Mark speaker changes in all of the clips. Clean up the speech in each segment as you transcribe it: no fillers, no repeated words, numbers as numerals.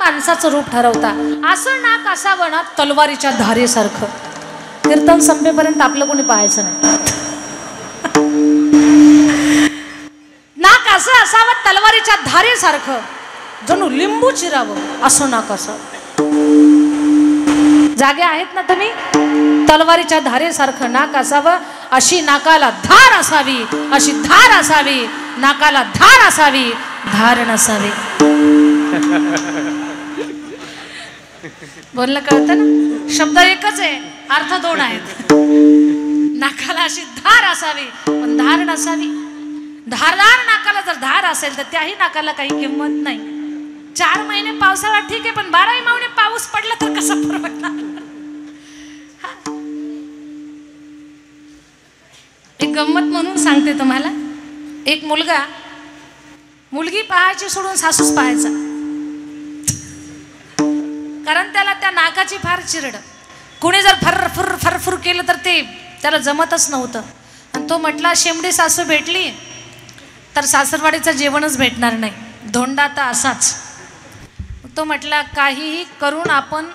Speaker 1: माणसाचं रूप ठरवता. असं नाक असावं ना तलवारीच्या धारेसारखं. कीर्तन संपेपर्यंत आपलं कोणी पाहायचं नाही. नाक असं असावं तलवारीच्या धारेसारखं, जणू लिंबू चिरावं असं नाक असावं. जागे आहेत ना तुम्ही? तलवारीच्या धारेसारखं नाक असावं, अशी नाकाला धार असावी, अशी धार असावी, नाकाला धार असावी, धार नसावी. बोलणं कळतं ना? शब्द एकच आहे, अर्थ दोन आहेत. नाकाला अशी धार असावी पण धार नसावी. धारदार नाकाला जर धार असेल तर त्याही नाकाला काही किंमत नाही. 4 महिने पावसाळा ठीक आहे, पण 12 महिने पाऊस पडला तर कसा परवडणार? एक गंमत म्हणून सांगते तुम्हाला. एक मुलगी पाहायची सोडून सासूस पाहायचा, कारण त्याला त्या नाकाची फार चिरड. कुणी जर फरफुर फरफुर केलं तर ते त्याला जमतच नव्हतं. आणि तो म्हटला शेंबडी सासू भेटली तर सासरवाडीचं जेवणच भेटणार नाही, धोंडा तर असाच. तो म्हटला काहीही करून आपण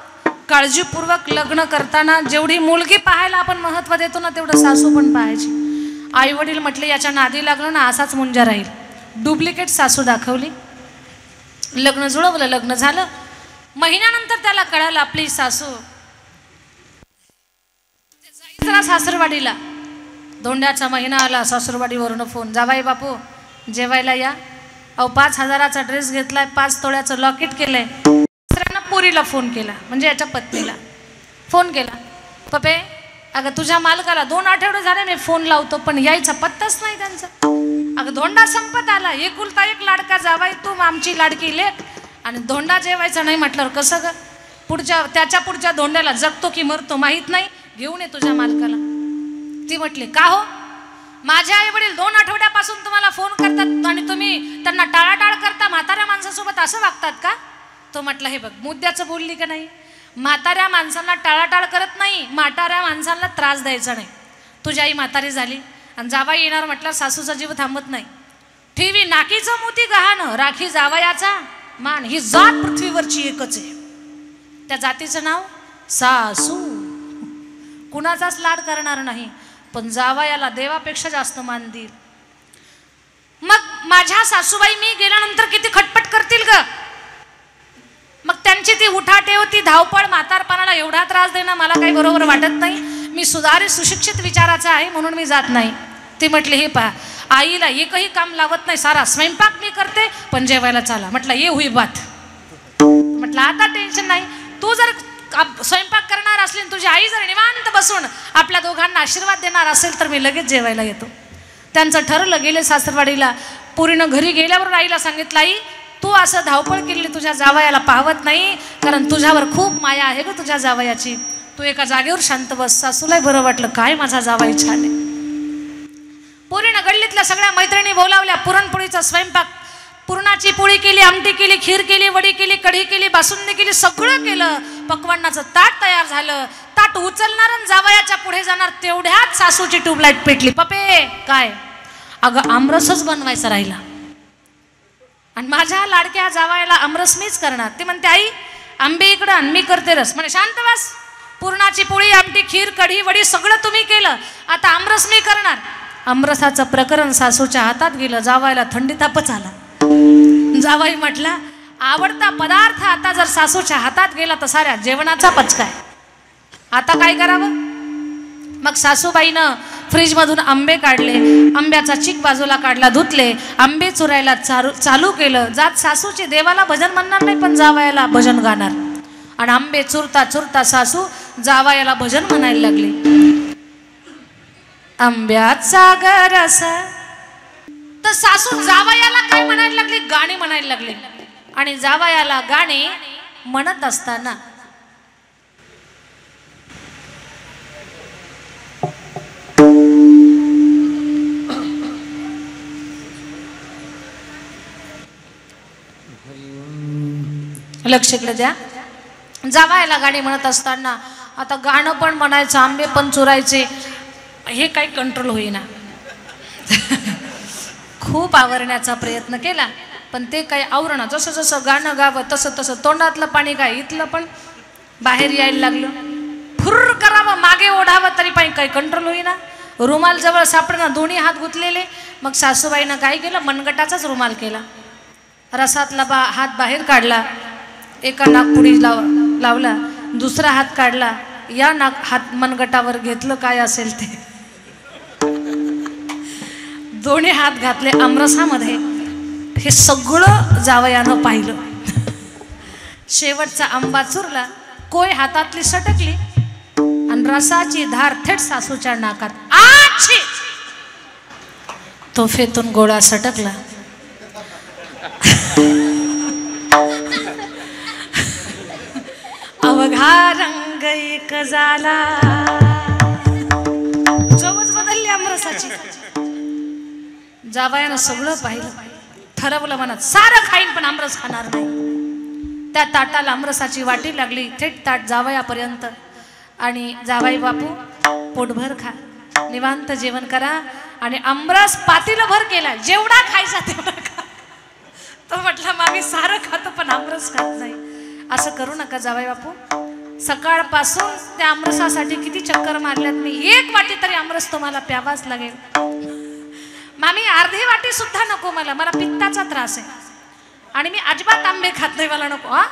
Speaker 1: काळजीपूर्वक लग्न करताना जेवढी मुलगी पाहायला आपण महत्त्व देतो ना तेवढं सासू पण पाहायची. आई वडील म्हटले याच्या नादी लागलं ना असाच मुंजा राहील. डुप्लिकेट सासू दाखवली, लग्न जुळवलं, लग्न झालं. महिन्यानंतर त्याला कळालं आपली सासू जरा सासरवाडीला. धोंड्याचा महिना आला, सासरवाडीवरून फोन, जावाई बापू जेवायला या. 5,000चा ड्रेस घेतलाय, 5 तोळ्याचं लॉकेट केलंय. दुसऱ्यानं पुरीला फोन केला, म्हणजे याच्या पत्नीला फोन केला. पप्पे अगं तुझ्या मालकाला 2 आठवडे झाले मी फोन लावतो पण यायचा पत्ताच नाही त्यांचा. अगं धोंडा संपत आला, एकुलता एक लाडका जावाई तू, आमची लाडकी लेक, आणि धोंडा जेवायचा नाही म्हटल्यावर कसं ग? त्याच्या पुढच्या धोंड्याला जगतो की मरतो माहीत नाही, घेऊन ये तुझ्या मालकाला. ती म्हटली का हो? माझे आई वडील 2 आठवड्यापासून तुम्हाला फोन करतात आणि तुम्ही त्यांना टाळाटाळ करता, म्हाताऱ्या माणसासोबत असं वागतात का? तो म्हटला हे बघ मुद्द्याचं बोलली का नाही, म्हाताऱ्या माणसांना टाळाटाळ करत नाही, म्हाताऱ्या माणसांना त्रास द्यायचा नाही. तुझी आई म्हातारी झाली आणि जावाई येणार म्हटलं सासूचा जीव थांबत नाही. ठेवी नाकीचं मोती गहाणं, राखी जावयाचा मान, ही जात पृथ्वीवरची एकच आहे. त्या जातीचं नाव सासू. कुणाचाच लाड करणार नाही पण जावयाला देवापेक्षा जास्त मान देईल. मग माझ्या सासूबाई मी गेल्यानंतर किती खटपट करतील ग? मग त्यांची ती उठाठेव, ती धावपळ, म्हातारपणाला एवढा त्रास देणं मला काही बरोबर वाटत नाही. मी सुधारित सुशिक्षित विचाराचा आहे म्हणून मी जात नाही. ती म्हटली हे पहा आईला एकही काम लावत नाही, सारा स्वयंपाक मी करते पण जेवायला चला. म्हटलं ये हुई बात. म्हटलं आता टेन्शन नाही, तू जर स्वयंपाक करणार असली तुझी आई जर निवांत बसून आपल्या दोघांना आशीर्वाद देणार असेल तर मी लगेच जेवायला येतो. त्यांचं ठरलं, गेले सासरवाडीला. पुरीनं घरी गेल्यावर आईला सांगितलं आई तू असं धावपळ केली तुझ्या जावयाला पाहवत नाही, कारण तुझ्यावर खूप माया आहे ग तुझ्या जावयाची, तू एका जागेवर शांत बस. सासूलाही बरं वाटलं, काय माझा जावई छान आहे. पुरीनं गल्लीतल्या सगळ्या मैत्रिणी बोलावल्या, पुरणपोळीचा स्वयंपाक, पुरणाची पोळी केली, आमटी केली, खीर केली, वडी केली, कढी केली, बासुंदी केली, सगळं केलं. पक्वान्नाचं ताट तयार झालं. ताट उचलणार आणि जावयाच्या पुढे जाणार तेवढ्यात सासूची ट्यूबलाईट पेटली. पप्पे काय? अगं आमरसच बनवायचा राहिला आणि माझ्या लाडक्या जावयाला आमरस मीच करणार. ती म्हणते आई आंबे इकडं आणि मी करते रस. म्हणे शांत बस, पुरणाची पोळी, आमटी, खीर, कढी, वडी सगळं तुम्ही केलं, आता आमरस मी करणार. आमरसाचं प्रकरण सासूच्या हातात गेलं. जावयाला थंडी तापच आला. जावई म्हटला आवडता पदार्थ आता जर सासूच्या हातात गेला तर साऱ्या जेवणाचा पचका आहे, आता काय करावं? मग सासूबाईनं फ्रीजमधून आंबे काढले, आंब्याचा चिक बाजूला काढला, धुतले, आंबे चुरायला चालू केलं. जात सासूची देवाला भजन म्हणणार नाही पण जावयाला भजन गाणार. आणि आंबे चुरता चुरता सासू जावयाला भजन म्हणायला लागली. आंब्याचा गरस. तर सासू जावयाला काय म्हणायला लागली? गाणी म्हणायला लागली. आणि जावयाला गाणी म्हणत असताना लक्ष इकडे द्या. जावयाला गाणी म्हणत असताना आता गाणं पण म्हणायचं, आंबे पण चुरायचे, हे काही कंट्रोल होईना. खूप आवरण्याचा प्रयत्न केला पण ते काही आवरणं, जसं जसं गाणं गावं तसं तसं तोंडातलं पाणी काय इथलं पण बाहेर यायला लागलं. फुर्र करावं, मागे ओढावं तरी पण काही कंट्रोल होईना. रुमाल जवळ सापडणं, दोन्ही हात गुंतलेले. मग सासूबाईनं काय केलं, मनगटाचाच रुमाल केला. रसातला हात बाहेर काढला, एका नागपुडी लावला, दुसरा हात काढला, या हात मनगटावर घेतलं काय असेल ते, दोन्ही हात घातले आमरसामध्ये. हे सगळं जावयानं पाहिलं. शेवटचा आंबा चुरला, कोय हातातली सटकली आणि रसाची धार थेट सासूच्या नाकात. आछी! तोफेतून गोळा सटकला. अवघा रंग एक झाला. चवच बदलली आमरसाची. जावयानं सगळं पाहिलं, ठरवलं मनात सारं खाईन पण आमरस खाणार नाही. त्या ताटाला आमरसाची वाटी लागली, थेट ताट जावयापर्यंत. आणि जावाई बापू पोटभर खा, निवांत जेवण करा. आणि आमरस पातीलभर केला, जेवढा खायचा तेवढा खा. तो म्हटला मामी सारं खातो पण आमरस खात नाही. असं करू नका जावाई बापू. सकाळपासून त्या आमरसासाठी किती चक्कर मारल्यात मी. एक वाटी तरी आमरस तुम्हाला प्यावाच लागेल. मामी अर्धी वाटी सुद्धा नको, मला पित्ताचा त्रास आहे आणि मी अजिबात आंबे खात नाही, मला नको. हा,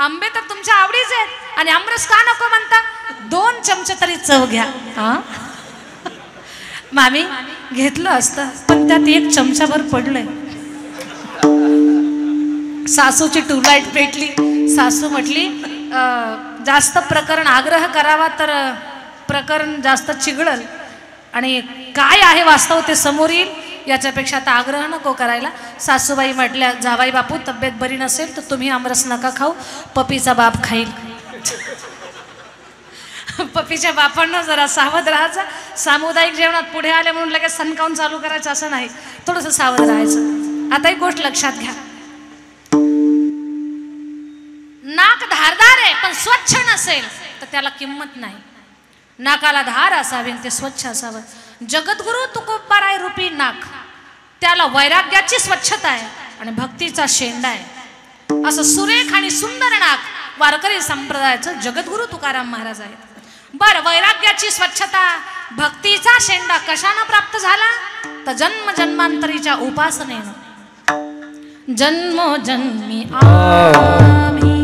Speaker 1: आंबे तर तुमच्या आवडीचे आहेत आणि आमरस का नको म्हणता. 2 चमचे तरी चव घ्या. हा मामी घेतलं असतं पण त्यात 1 चमचाभर पडलंय. सासूची ट्यूबलाईट पेटली. सासू म्हटली जास्त प्रकरण आग्रह करावा तर प्रकरण जास्त चिघळल आणि काय आहे वास्तव ते समोर येईल, याच्यापेक्षा आता आग्रह नको करायला. सासूबाई म्हटल्या जावाई बापू तब्येत बरी नसेल तर तुम्ही आमरस नका खाऊ, पपीचा बाप खाईल. पपीच्या बापांना जरा सावध राहायचं. सामुदायिक जेवणात पुढे आले म्हणून लगेच सणकावून चालू करायचं असं नाही, थोडंसं सावध राहायचं. आता एक गोष्ट लक्षात घ्या, नाक धारदार आहे पण स्वच्छ नसेल तर त्याला किंमत नाही. नाकाला धार असावी, ते स्वच्छ असावं. जगद्गुरु तुकोबाराय रूपी नाक, त्याला वैराग्याची स्वच्छता आहे आणि भक्तीचा शेंडा आहे. असं सुरेख आणि सुंदर नाक वारकरी संप्रदायाचं जगद्गुरु तुकाराम महाराज आहेत. बर, वैराग्याची स्वच्छता, भक्तीचा शेंडा कशानं प्राप्त झाला तर जन्म जन्मांतरीच्या उपासनेनं. जन्मोजन्मी आम्ही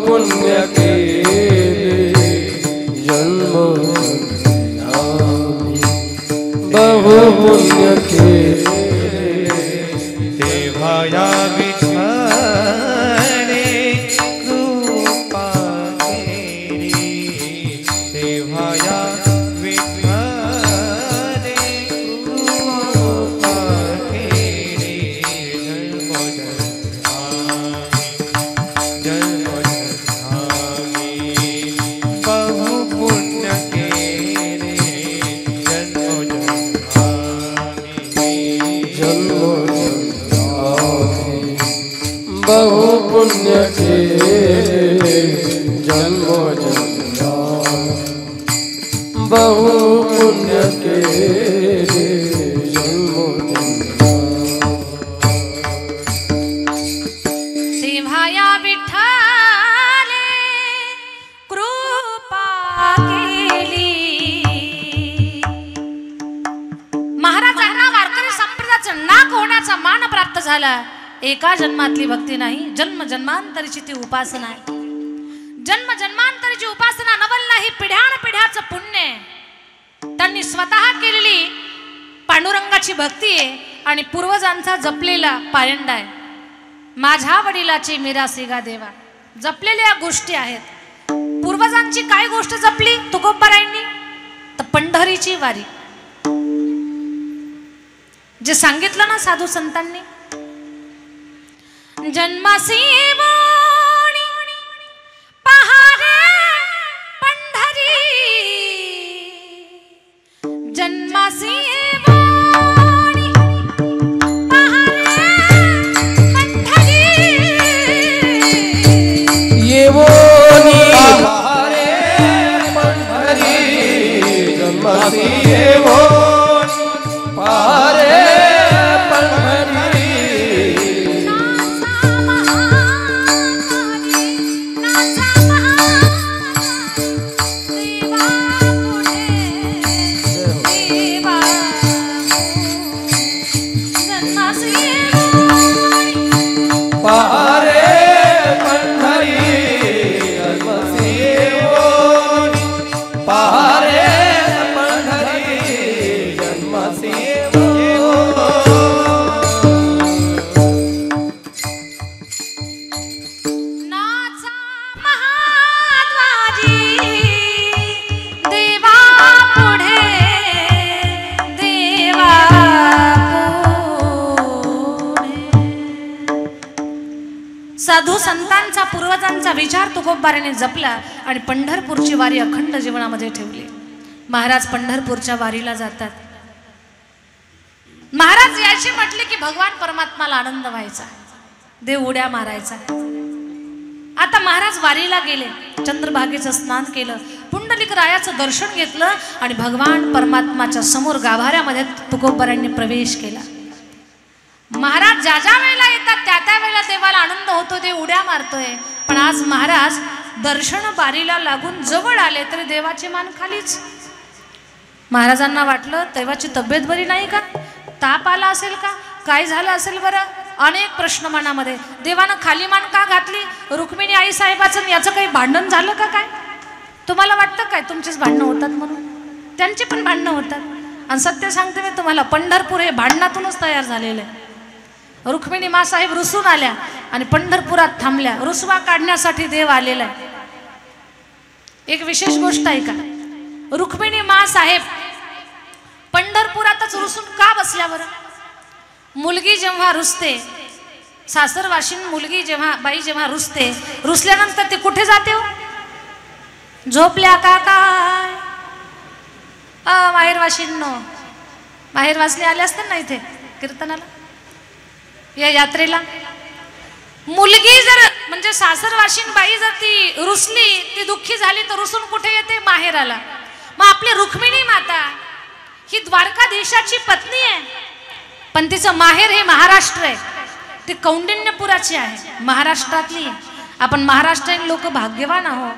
Speaker 2: पुण्य केले, बहु पुण्य केले, तेव्हा या विठ्ठले कृपा केली, तेव्हा या विठ्ठले कृपा केली. बहु पुण्य केले जन्मो जन्म, बहु पुण्य केले जन्मो जन्म.
Speaker 1: तेव्हा या विठ्ठले कृपा केली. महाराजांना वारकरी संप्रदायाचं नाक होण्याचा मान प्राप्त झाला. एका जन्मातली भक्ती नाही, जन्म जन्मांतरीची ती उपासना आहे. जन्म जन्मांतरीची उपासना नवल नाही, पिढ्यान पिढ्याचं पुण्य. त्यांनी स्वतः केलेली पांडुरंगाची भक्ती आहे आणि पूर्वजांचा जपलेला पायंडा आहे. माझ्या वडिलाची मिरासिगा देवा, जपलेल्या गोष्टी आहेत. पूर्वजांची काय गोष्ट जपली तुकोबारायांनी तर पंढरीची वारी. जे सांगितलं ना साधू संतांनी, जन्मासी वाणी पहारे पंढरी, जन्मासी वाणी पहारे पंढरी,
Speaker 2: येवोनी पहारे पंढरी.
Speaker 1: साधू संतांचा पूर्वजांचा विचार तुकोबाराने जपला आणि पंढरपूरची वारी अखंड जीवनामध्ये ठेवली. महाराज पंढरपूरच्या वारीला जातात. महाराज याची म्हटले की भगवान परमात्माला आनंद व्हायचा, देव उड्या मारायचा. आता महाराज वारीला गेले, चंद्रभागेचं स्नान केलं, पुंडलिक रायाचं दर्शन घेतलं आणि भगवान परमात्माच्या समोर गाभाऱ्यामध्ये तुकोबारांनी प्रवेश केला. महाराज ज्या ज्या वेळेला येतात त्या त्या वेळेला देवाला आनंद होतो, देव उड्या मारतोय. पण आज महाराज दर्शन बारीला लागून जवळ आले तरी देवाची मान खालीच. महाराजांना वाटलं देवाची तब्येत बरी नाही का, ताप आला असेल का, काय झालं असेल बरं. अनेक प्रश्न मनामध्ये. देवानं खाली मान का घातली, रुक्मिणी आई साहेबाचं याचं काही भांडण झालं का काय. तुम्हाला वाटतं काय तुमचीच भांडणं होतात म्हणून, त्यांची पण भांडणं होतात. आणि सत्य सांगते मी तुम्हाला, पंढरपूर हे भांडणातूनच तयार झालेलं आहे. रुक्मिणी मासाहेब रुसून आल्या आणि पंढरपुरात थांबल्या. रुसवा काढण्यासाठी देव आलेला आहे. एक विशेष गोष्ट आहे का, रुक्मिणी मासाहेब पंढरपुरातच रुसून का बसल्या बरं. मुलगी जेव्हा रुसते, सासरवाशीन मुलगी जेव्हा बाई जेव्हा रुसते, रुसल्यानंतर ते कुठे जाते हो, झोपल्या का काय. माहेरवाशींनो, माहेरवासले आले असते ना इथे कीर्तनाला, या यात्रेला. मुलगी जर म्हणजे सासरवाशीन बाई जर ती रुसली, ती दुःखी झाली तर रुसून कुठे येते, माहेराला. मग आपली रुक्मिणी माता ही द्वारकाधीशाची पत्नी आहे, पण तिचं माहेर हे महाराष्ट्र आहे. ती कौंडिण्यपुराची आहे, महाराष्ट्रातली. आपण महाराष्ट्रीयन लोक भाग्यवान आहोत.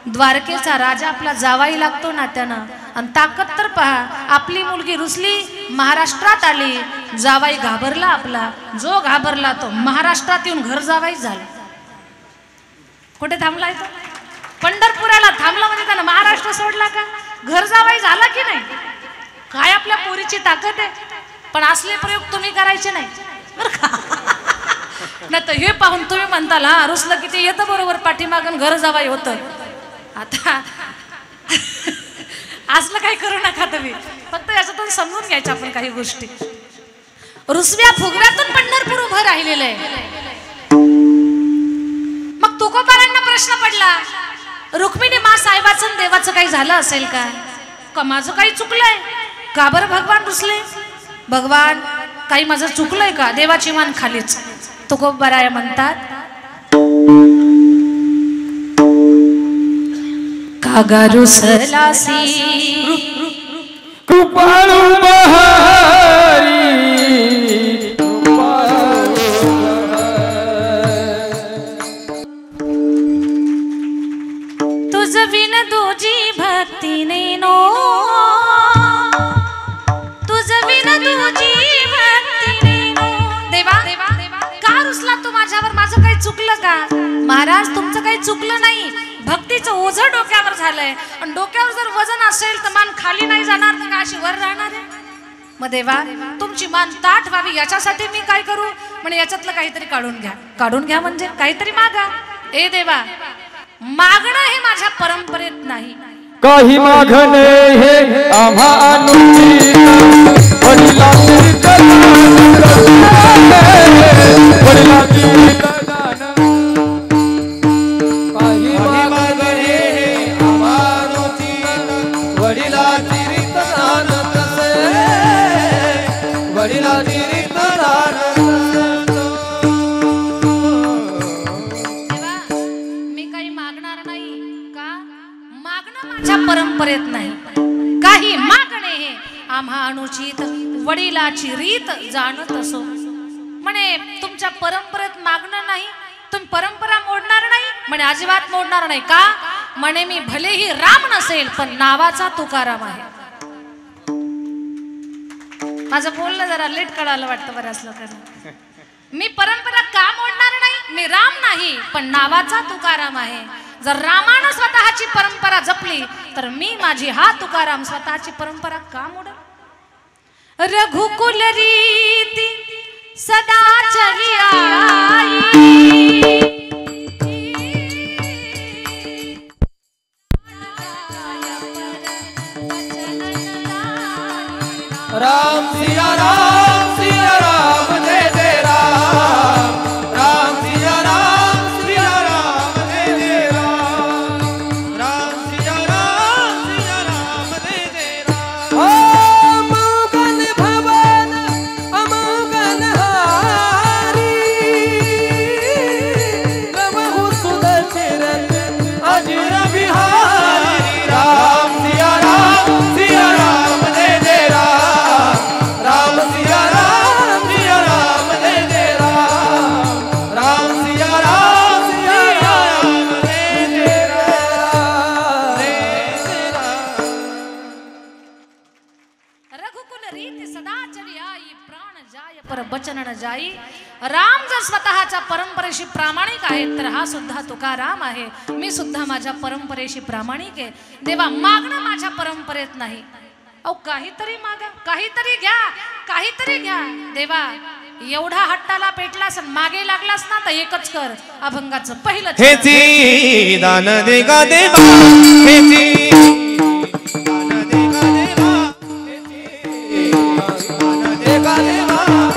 Speaker 1: द्वारकेचा राजा आपला जावाई लागतो नात्यानं. आणि ताकद तर पहा, आपली मुलगी रुसली, महाराष्ट्रात आली, जावाई घाबरला आपला. जो घाबरला तो महाराष्ट्रात येऊन घर जावाई झाला. कुठे थांबलाय तो, पंढरपुराला थांबला म्हणजे त्यानं महाराष्ट्र सोडला का, घर जावाई झाला की नाही. काय आपल्या पोरीची ताकद आहे. पण असले प्रयोग तुम्ही करायचे नाही बरं का. नाही तर हे पाहून तुम्ही म्हणताल हा रुसलं की ते येतं बरोबर पाठीमागून घर जावाई होतं. आता असलं काही करू नका तुम्ही, फक्त याच्यातून समजून घ्यायच्या आपण काही गोष्टी. रुसव्या फुगव्यातून पंढरपूर उभं राहिलेलं आहे. मग तुकोबारांना प्रश्न पडला, रुक्मिणी मा साहेबाचं देवाचं काही झालं असेल का, का माझं काही चुकलंय का बरं भगवान रुसले. भगवान काही माझं चुकलंय का, देवाची मान खालीच. तुकोबाराय म्हणतात, कागा रुसलासी
Speaker 2: कृपाळू बहारी,
Speaker 1: तुझ विन तुझी भक्ती नेनो, तुझ विन तुझी भक्ती नेनो. देवा का रुसला तू माझ्यावर, माझं काही चुकलं का. महाराज तुमचं काही चुकलं नाही, भक्तीचं ओझं डोक्यावर झालंय. आणि डोक्यावर जर वजन असेल तर मान खाली नाही जाणार तर का अशी वर राहणार आहे. मग देवा तुमची मान ताठ व्हावी याच्यासाठी मी काय करू, म्हणजे याच्यातलं काहीतरी काढून घ्या. काढून घ्या म्हणजे काहीतरी मागा. ए देवा, मागणं हे माझ्या परंपरेत नाही.
Speaker 2: काही मागणे हे आम्हा अनुचित, वडिलांची
Speaker 1: परंपरेत नाही. काही मागणे हे आम्हा अनुचित, वडिलाची रीत जाणत असो. म्हणे तुमच्या परंपरेत मागणं नाही, तुम्ही परंपरा मोडणार नाही. म्हणे अजिबात मोडणार नाही. का म्हणे मी भलेही राम नसेल पण नावाचा तुकाराम आहे. माझं बोलणं जरा लेट कळालं वाटतं बऱ्याच लोकांना. मी परंपरा का मोडणार नाही, मी राम नाही पण नावाचा तुकाराम आहे. जर रामानं स्वतःची परंपरा जपली तर मी माझी हा तुकाराम स्वतःची परंपरा का मोडल. रघुकुल रीती सदा चली आई,
Speaker 2: राम सिया राम जय जय राम, राम सिया राम
Speaker 1: न जाई। राम जर स्वतःच्या परंपरेशी प्रामाणिक आहे तर हा सुद्धा तुकाराम आहे। मी सुद्धा माझ्या परंपरेशी प्रामाणिक आहे। देवा मागणं माझ्या परंपरेत नाही, अहो काहीतरी मागा, काहीतरी घ्या, काहीतरी घ्या। देवा एवढा हट्टाला पेटलास मागे लागलास ना तर एकच कर, अभंगाचं पहिलं
Speaker 3: हेची दान दे गा देवा, हेची दान दे गा देवा, हेची दान दे गा देवा,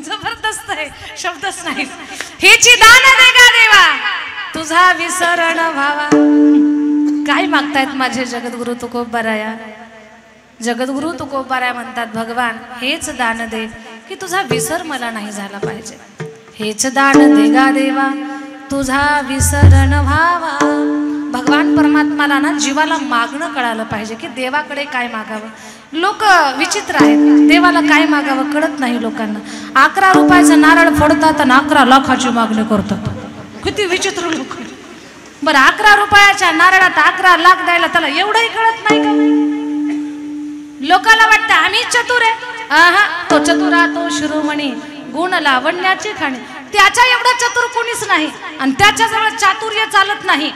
Speaker 1: जबरदस्त आहे, शब्दच नाही। हेची दान दे गा देवा, तुझा विसरण व्हावा। काय मागतायत माझे जगद्गुरु तुकोबाराया? जगद्गुरु तुकोबाराया म्हणतात भगवान हेच दान दे की तुझा विसर मला नाही झाला पाहिजे। हेच दान दे गा देवा, तुझा विसरण व्हावा। भगवान परमात्माला ना जीवाला मागणं कळालं पाहिजे की देवाकडे काय मागावं। लोक विचित्र आहेत, देवाला काय मागावं कळत नाही लोकांना। 11 रुपयाचा नारळ फोडतात आणि 11 लाखाची मागणी करतात। किती विचित्र लोक। बरं 11 रुपयाच्या नारळात 11 लाख द्यायला त्याला एवढंही कळत नाही का? लोकाला वाटतं आम्ही चतुर आहे। आहा, तो चतुरा तो शिरोमणी गुण लावण्याची खाणी, त्याच्या एवढं चतुर कोणीच नाही आणि त्याच्याजवळ चातुर्य चालत नाही।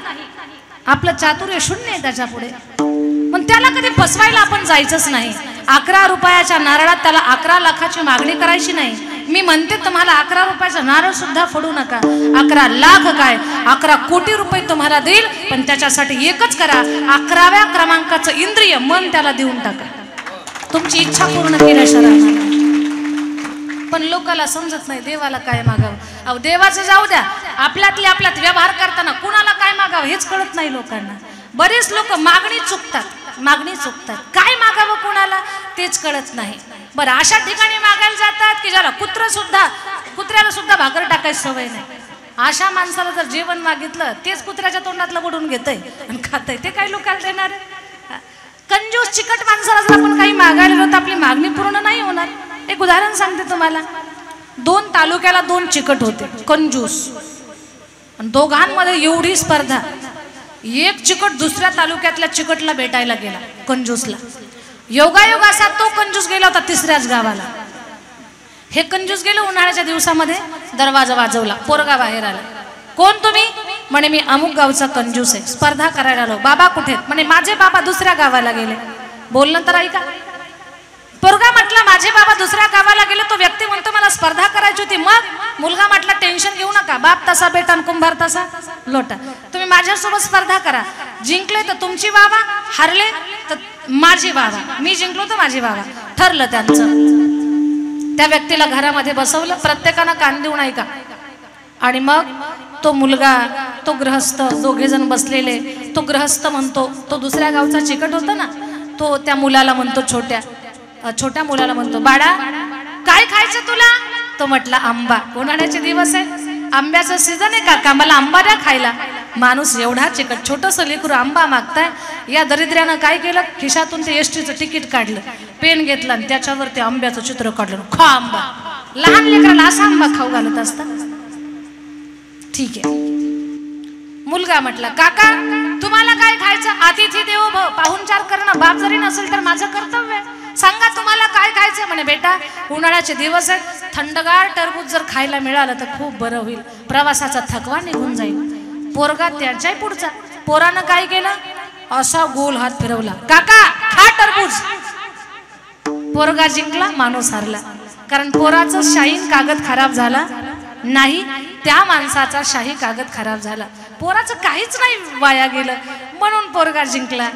Speaker 1: आपलं चातुर्य शून्य आहे त्याच्या पुढे, पण त्याला कधी फसवायला आपण जायचंच नाही। 11 रुपयाच्या नारळात त्याला 11 लाखाची मागणी करायची नाही। मी म्हणते तुम्हाला 11 रुपयाचा नारळ सुद्धा फोडू नका। 11 लाख काय 11 कोटी रुपये तुम्हाला देईल, पण त्याच्यासाठी एकच करा, 11व्या क्रमांकाचं इंद्रिय मन त्याला देऊन टाका। तुमची इच्छा पूर्ण केल्याशिवाय। पण लोकाला समजत नाही देवाला काय मागावं। अहो देवाचं जाऊ द्या, आपल्यातले आपल्यात व्यवहार करताना कुणाला काय मागावं हेच कळत नाही लोकांना। बरेच लोक मागणी चुकतात, मागणी चुकतात, काय मागावं कोणाला तेच कळत नाही। बरं अशा ठिकाणी मागायला जातात की ज्याला कुत्र्याला सुद्धा भाकर टाकायची सवय नाही। अशा माणसाला जर जेवण मागितलं तेच कुत्र्याच्या तोंडातलं बुडून घेतय आणि खातय, ते काही लोकांना देणार आहे? कंजूस चिकट माणसाला जर आपण काही मागायला गेलो तर आपली मागणी पूर्ण नाही होणार। एक उदाहरण सांगते तुम्हाला। 2 तालुक्याला 2 चिकट होते, कंजूस, आणि दोघांमध्ये एवढी स्पर्धा। एक चिकट दुसऱ्या तालुक्यातल्या चिकटला भेटायला गेला, कंजूसला। योगायोग असा तो कंजूस गेला होता 3ऱ्याच गावाला। हे कंजूस गेले उन्हाळ्याच्या दिवसामध्ये, दरवाजा वाजवला, पोरगा बाहेर आला। कोण तुम्ही? म्हणे मी अमुक गावचा कंजूस आहे, स्पर्धा करायला आलो। बाबा कुठे? म्हणे माझे बाबा दुसऱ्या गावाला गेले। बोलणं तर ऐका। पोरगा म्हटला माझे बाबा दुसऱ्या गावाला गेले, तो व्यक्ती म्हणतो मला स्पर्धा करायची होती। मग मुलगा म्हटला टेन्शन घेऊ नका, बाप तसा बेटा आणि कुंभार तसा लोटा, तुम्ही माझ्यासोबत स्पर्धा करा। जिंकले तर तुमची बाबा, हारले तर माझी बाबा, मी जिंकलो तर माझी बाबा। ठरलं त्यांचं। त्या व्यक्तीला घरामध्ये बसवलं, प्रत्येकानं कान देऊन ऐका। आणि मग तो मुलगा, तो गृहस्थ, दोघे जण बसलेले, तो गृहस्थ म्हणतो, तो दुसऱ्या गावचा चिकट होता ना, तो त्या मुलाला म्हणतो, छोट्या मुलाला म्हणतो, बाळा काय खायचं तुला? तो म्हटला आंबा। उन्हाळ्याचे दिवस आहे, आंब्याचं सीझन आहे काका, मला आंबा द्या खायला। माणूस एवढा चिकट, छोटंसं लेकरू आंबा मागताय, या दरिद्र्यानं काय केलं, खिशातून ते एसटीचं तिकीट काढलं, पेन घेतलं आणि त्याच्यावर ते आंब्याचं चित्र काढलं, खा आंबा. लहान लेकराला असा आंबा खाऊ घालत असतात. ठीक आहे. मुलगा म्हटला, काका तुम्हाला काय खायचं? अतिथी देवो भव, पाहुणचार करणं बाप जरी नसेल तर माझं कर्तव्य आहे. सांगा तुम्हाला काय खायचं? म्हणे बेटा उन्हाळ्याचे दिवस आहेत, थंडगार टरबूज जर खायला मिळालं तर खूप बरं होईल, प्रवासाचा थकवा निघून जाईल. पोरगा त्याच्याही पुढचा. पोरानं काय केलं, असा गोल हात फिरवला, काका खा टरबूज. पोरगा जिंकला, माणूस हरला. कारण पोराचं शाहीन कागद खराब झाला नाही, त्या माणसाचा शाही कागद खराब झाला. पोराचं काहीच नाही वाया गेलं, म्हणून पोरगा जिंकला.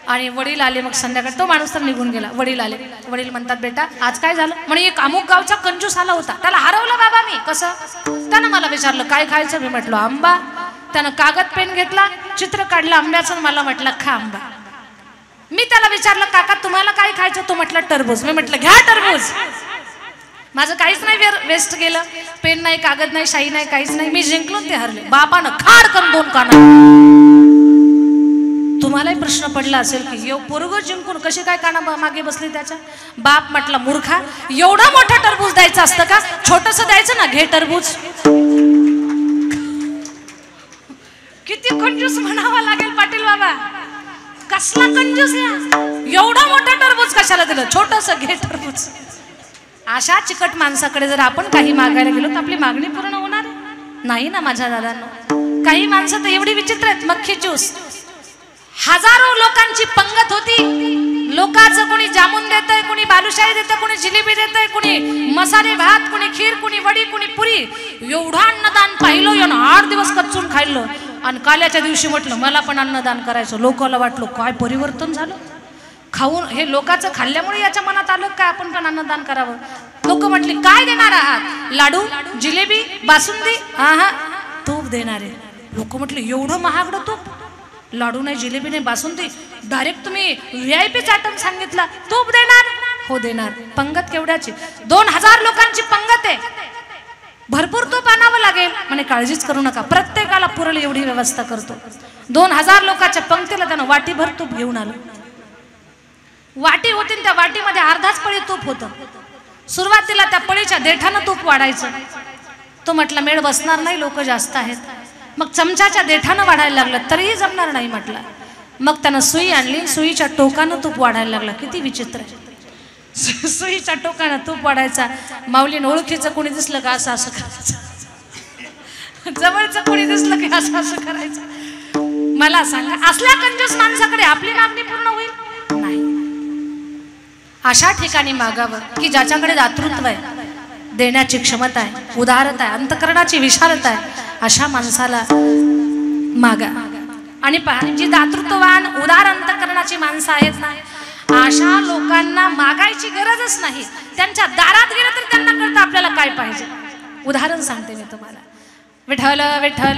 Speaker 1: आणि वडील आले. मग संध्याकाळी तो माणूस तर निघून गेला. वडील आले. वडील म्हणतात, बेटा आज काय झालं? म्हणे एक अमुक गावचा कंजूस आला होता, त्याला हरवलं बाबा मी. कसं? त्यानं मला विचारलं काय खायचं, मी म्हटलं आंबा. त्यानं कागद पेन घेतला, चित्र काढलं आंब्याचं, मला म्हटलं खा आंबा. मी त्याला विचारलं काका तुम्हाला काय खायचं? तो म्हटलं टरबूज. मी म्हटलं घ्या टरबूज. माझं काहीच नाही वेस्ट गेलं, पेन नाही, कागद नाही, शाई नाही, काहीच नाही. मी जिंकलो, ते हरले. बापानं खाड करून 2 काना. तुम्हालाही प्रश्न पडला असेल की पोरग जिंकून कशी काय काना मागे बसली त्याच्या? बाप म्हटला मूर्खा, एवढा मोठा टरबूज द्यायचं असतं का? छोटस द्यायचं ना, घे टरबूज. किती कंजूस म्हणावा लागेल पाटील बाबा. कसला कंजूस या, एवढा मोठा टरबूज कशाला दिलं? छोटस घे टरबूज. अशा चिकट माणसाकडे जर आपण काही मागायला गेलो तर आपली मागणी पूर्ण होणार नाही ना माझ्या दादांनो. काही माणसं तर एवढी विचित्र आहेत. मक्खी ज्यूस, हजारो लोकांची पंगत होती. लोकांचं कोणी जामून देतंय, कोणी बालुशाही देतंय, कोणी जिलेबी देतंय, कोणी मसाले भात, कोणी खीर, कोणी वडी, कोणी पुरी. एवढं अन्नदान पाहिलं, यानं 8 दिवस कच्चून खाल्लं. आणि काल्याच्या दिवशी म्हटलं मला पण अन्नदान करायचं. लोकांना वाटलं काय परिवर्तन झालं, खाऊन हे लोकांचं खाल्ल्यामुळे याच्या मनात आलं काय आपण पण अन्नदान करावं. लोक म्हटली काय देणार आहात? लाडू, जिलेबी, बासुंदी? हा, तूप देणार आहे. लोक म्हटले एवढं महागडं तूप? लाडू नाही, जिलेबी नाही, बासुंदी, डायरेक्ट तुम्ही VIP आयटम सांगितला. तूप देणार? हो देणार. पंगत केवढ्याची? 2000 लोकांची पंगत आहे, भरपूर तूप आणावं लागेल. म्हणे काळजीच करू नका, प्रत्येकाला पुरेल एवढी व्यवस्था करतो. 2000 लोकांच्या पंक्तीला त्यानं वाटीभर तूप घेऊन आलं. वाटी होती, त्या वाटीमध्ये अर्धाच पळी तूप होतं. सुरुवातीला त्या पळीच्या देठानं तूप वाढायचं. तो म्हटला मेळ बसणार नाही, लोक जास्त आहेत. मग चमचाच्या देठानं वाढायला लागलं तरीही जमणार नाही म्हटलं. मग त्यानं सुई आणली, सुईच्या टोकानं तूप वाढायला लागलं. किती विचित्र आहे, सुईच्या टोकानं तूप वाढायचा. माऊलीनं ओळखीचं कोणी दिसलं का असं असं करायचं, जवळचं कोणी दिसलं की असं असं करायचं. मला सांगा असल्या कंजूस माणसाकडे आपली मागणी पूर्ण होईल? नाही. अशा ठिकाणी मागावं की ज्याच्याकडे दातृत्व आहे, देण्याची क्षमता आहे, उदारता आहे, अंतकरणाची विशालता आहे. अशा माणसाला मागा. आणि पहा, जी दातृत्ववान उदार अंतकरणाची माणसं आहेत ना, अशा लोकांना मागायची गरजच नाही. त्यांच्या दारात गेलं तर त्यांना कळतं आपल्याला काय पाहिजे. उदाहरण सांगते मी तुम्हाला. विठ्ठल विठ्ठल